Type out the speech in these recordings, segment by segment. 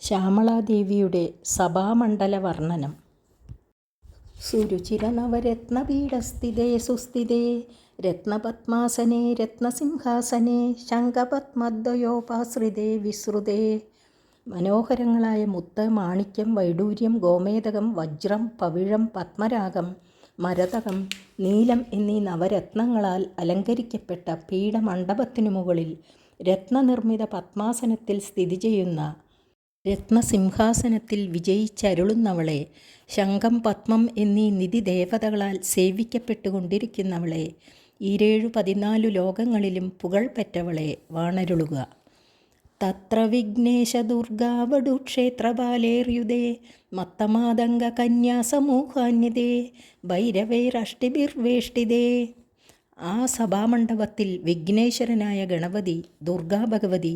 ശ്യാമളാദേവിയുടെ സഭാമണ്ഡല വർണ്ണനം. സുരുചിരനവരത്നപീഠസ്ഥിതേ സുസ്ഥിതേ രത്നപത്മാസനേ രത്നസിംഹാസനേ ശംഖപത്മദ്വയോപാശ്രിതേ വിശ്രുതേ. മനോഹരങ്ങളായ മുത്ത്, മാണിക്യം, വൈഡൂര്യം, ഗോമേതകം, വജ്രം, പവിഴം, പത്മരാഗം, മരതകം, നീലം എന്നീ നവരത്നങ്ങളാൽ അലങ്കരിക്കപ്പെട്ട പീഠമണ്ഡപത്തിനു മുകളിൽ രത്നനിർമ്മിത പത്മാസനത്തിൽ സ്ഥിതി ചെയ്യുന്ന രത്നസിംഹാസനത്തിൽ വിജയിച്ചരുളുന്നവളെ, ശംഖം, പത്മം എന്നീ നിധിദേവതകളാൽ സേവിക്കപ്പെട്ടുകൊണ്ടിരിക്കുന്നവളെ, ഈരേഴു 14 ലോകങ്ങളിലും പുകഴ്പെറ്റവളെ വാണരുളുക. തത്ര വിഘ്നേശദുർഗാവടുക്ഷേത്രപാലേർയുതേ മത്തമാതംഗ കന്യാസമൂഹാന്യതേ ഭൈരവൈരഷ്ടിഭിർവേഷ്ടിതേ. ആ സഭാമണ്ഡപത്തിൽ വിഘ്നേശ്വരനായ ഗണപതി, ദുർഗാഭഗവതി,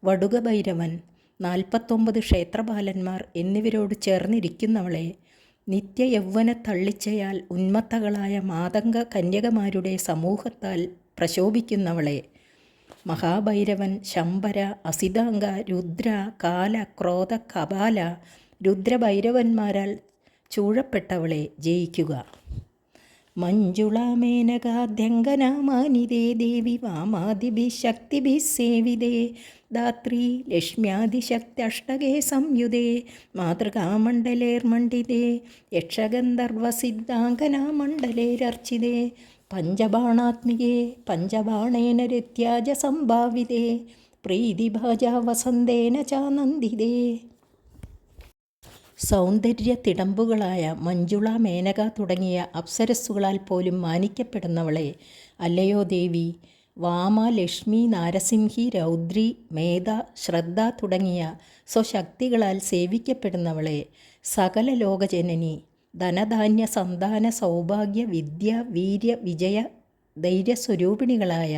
വടുകഭൈരവൻ, 49 ക്ഷേത്രപാലന്മാർ എന്നിവരോട് ചേർന്നിരിക്കുന്നവളെ, നിത്യയൗവന തള്ളിച്ചയാൽ ഉന്മത്തകളായ മാതംഗ കന്യകമാരുടെ സമൂഹത്താൽ പ്രശോഭിക്കുന്നവളെ, മഹാഭൈരവൻ, ശംബര, അസിതാംഗ, രുദ്ര, കാല, ക്രോധ, കപാല, രുദ്രഭൈരവന്മാരാൽ ചൂഴപ്പെട്ടവളെ ജയിക്കുക. മഞ്ജുളാമേനകാദ്യങ്കനാമാനിതേ ദേവി വാമാദിഭിശക്തിഭിസേവിതേ ധാത്രീ ലക്ഷ്മ്യാദിശക്ത്യഷ്ടകേ സംയുതേ മാതൃകാമണ്ഡലേർമണ്ഡിതേ യക്ഷഗന്ധർവസിദ്ധാംഗനാമണ്ഡലേരർച്ചിതേ പഞ്ചബാണാത്മികേ പഞ്ചബാണേന രത്യാജ സംഭാവിതേ പ്രീതിഭാജാ വസന്തേന ചാനന്ദിതേ. സൗന്ദര്യ തിടമ്പുകളായ മഞ്ജുള, മേനക തുടങ്ങിയ അപ്സരസ്സുകളാൽ പോലും മാനിക്കപ്പെടുന്നവളെ, അല്ലയോ ദേവി, വാമ, ലക്ഷ്മി, നാരസിംഹി, രൗദ്രി, മേധ, ശ്രദ്ധ തുടങ്ങിയ സ്വശക്തികളാൽ സേവിക്കപ്പെടുന്നവളെ, സകല ലോകജനനി, ധനധാന്യ സന്താന സൗഭാഗ്യ വിദ്യ വീര്യ വിജയ ധൈര്യസ്വരൂപിണികളായ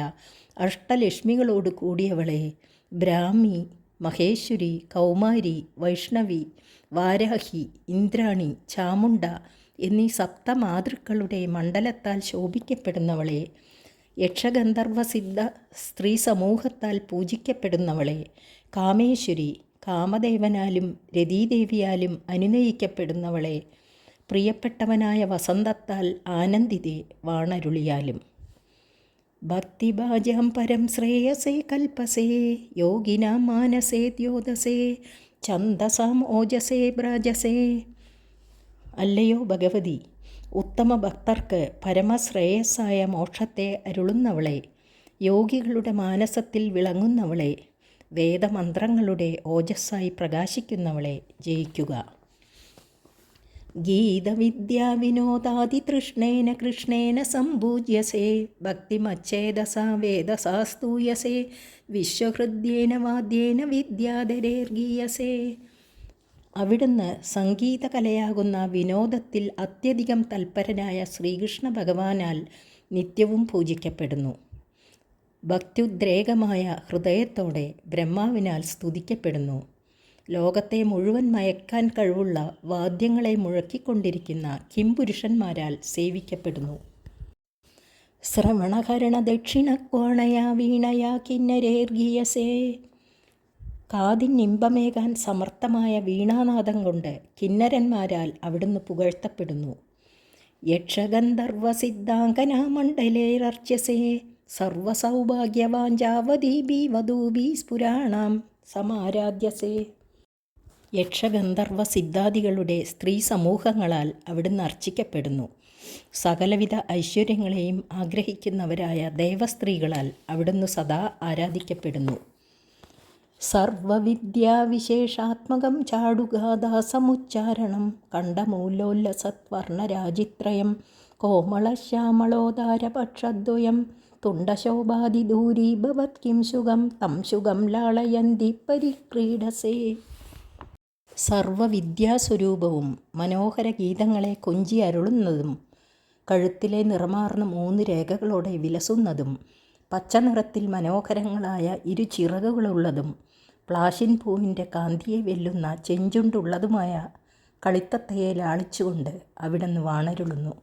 അഷ്ടലക്ഷ്മികളോട് കൂടിയവളെ, ബ്രാഹ്മി, മഹേശ്വരി, കൗമാരി, വൈഷ്ണവി, വാരാഹി, ഇന്ദ്രാണി, ചാമുണ്ട എന്നീ സപ്തമാതൃക്കളുടെ മണ്ഡലത്താൽ ശോഭിക്കപ്പെടുന്നവളെ, യക്ഷഗന്ധർവസിദ്ധ സ്ത്രീ സമൂഹത്താൽ പൂജിക്കപ്പെടുന്നവളെ, കാമേശ്വരി, കാമദേവനാലും രതീദേവിയാലും അനുനയിക്കപ്പെടുന്നവളെ, പ്രിയപ്പെട്ടവനായ വസന്തത്താൽ ആനന്ദിതേ വാണരുളിയാലും. ഭക്തിഭാജാം പരം ശ്രേയസേ കൽപ്പസേ യോഗിനാം മാനസേ ദ്യോതസേ ഛന്ദസാം ഓജസേ ബ്രാജസേ. അല്ലയോ ഭഗവതി, ഉത്തമ ഭക്തർക്ക് പരമശ്രേയസ്സായ മോക്ഷത്തെ അരുളുന്നവളെ, യോഗികളുടെ മാനസത്തിൽ വിളങ്ങുന്നവളെ, വേദമന്ത്രങ്ങളുടെ ഓജസ്സായി പ്രകാശിക്കുന്നവളെ ജയിക്കുക. ഗീതവിദ്യാവിനോദാതിതൃഷ്ണേന കൃഷ്ണേന സംപൂജ്യസേ ഭക്തിമച്ഛേദസാ വേദസാ സ്തൂയസേ വിശ്വഹൃദ്യേന വാദ്യേന വിദ്യാധരേർഗീയസേ. അവിടുന്ന് സംഗീതകലയാകുന്ന വിനോദത്തിൽ അത്യധികം തൽപരനായ ശ്രീകൃഷ്ണ ഭഗവാനാൽ നിത്യവും പൂജിക്കപ്പെടുന്നു. ഭക്ത്യുദ്രേകമായ ഹൃദയത്തോടെ ബ്രഹ്മാവിനാൽ സ്തുതിക്കപ്പെടുന്നു. ലോകത്തെ മുഴുവൻ മയക്കാൻ കഴിവുള്ള വാദ്യങ്ങളെ മുഴക്കിക്കൊണ്ടിരിക്കുന്ന കിംപുരുഷന്മാരാൽ സേവിക്കപ്പെടുന്നു. ശ്രവണഹരണ ദക്ഷിണക്വാണയാ വീണയാ കിന്നരേർഗീയസേ. കാതിനിമ്പമേകാൻ സമർത്ഥമായ വീണാനാദം കൊണ്ട് കിന്നരന്മാരാൽ അവിടുന്ന് പുകഴ്ത്തപ്പെടുന്നു. യക്ഷഗന്ധർവസിദ്ധാംഗനാമണ്ഡലേരർച്യസേ സർവസൗഭാഗ്യവാഞ്ചാവതീഭി വധൂഭി സ്ഫുരാണാം സമാരാധ്യസേ. യക്ഷഗന്ധർവ സിദ്ധാദികളുടെ സ്ത്രീ സമൂഹങ്ങളാൽ അവിടുന്ന് അർച്ചിക്കപ്പെടുന്നു. സകലവിധ ഐശ്വര്യങ്ങളെയും ആഗ്രഹിക്കുന്നവരായ ദേവസ്ത്രീകളാൽ അവിടുന്ന് സദാ ആരാധിക്കപ്പെടുന്നു. സർവവിദ്യാവിശേഷാത്മകം ചാടുഗാദാസമുച്ചാരണം കണ്ഡമൂലോല്ലസത്വർണരാജിത്രയം കോമളശ്യാമളോദാരപക്ഷദ്വയം തുണ്ടശോഭാതിദൂരീഭവത് കിം ശുഗം തം ശുഗം ലാളയന്തി പരിക്രീഡസേ. സർവവിദ്യാസ്വരൂപവും മനോഹര ഗീതങ്ങളെ കൊഞ്ചി അരുളുന്നതും കഴുത്തിലെ നിറമാർന്ന 3 രേഖകളോടെ വിലസുന്നതും പച്ചനിറത്തിൽ മനോഹരങ്ങളായ ചിറകുകളുള്ളതും പ്ലാശിൻ പൂവിൻ്റെ കാന്തിയെ വെല്ലുന്ന ചെഞ്ചുണ്ടുള്ളതുമായ കളിത്തത്തയെ ലാളിച്ചുകൊണ്ട് അവിടുന്ന് വാണരുളുന്നു.